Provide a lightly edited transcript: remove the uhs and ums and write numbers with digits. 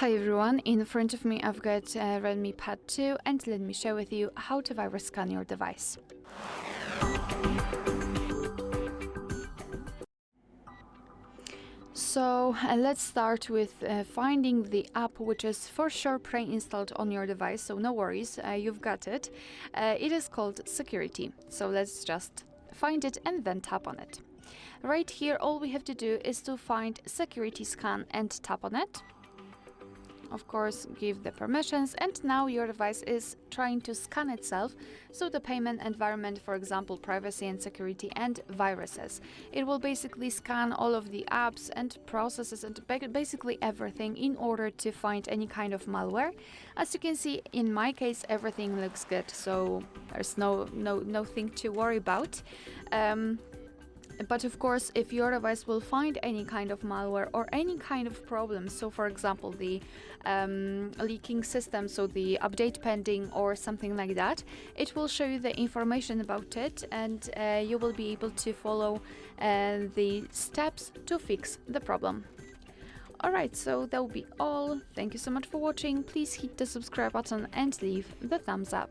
Hi everyone, in front of me I've got REDMI Pad 2 and let me share with you how to virus scan your device. So let's start with finding the app which is for sure pre-installed on your device, so no worries, you've got it. It is called Security, so let's just find it and then tap on it. Right here all we have to do is to find Security Scan and tap on it. Of course, give the permissions, and now your device is trying to scan itself, so the payment environment, for example, privacy and security and viruses. It will basically scan all of the apps and processes and basically everything in order to find any kind of malware. As you can see, in my case, everything looks good, so there's nothing to worry about. But of course, if your device will find any kind of malware or any kind of problem, so for example the leaking system, so the update pending or something like that, it will show you the information about it, and you will be able to follow the steps to fix the problem. Alright, so that will be all. Thank you so much for watching. Please hit the subscribe button and leave the thumbs up.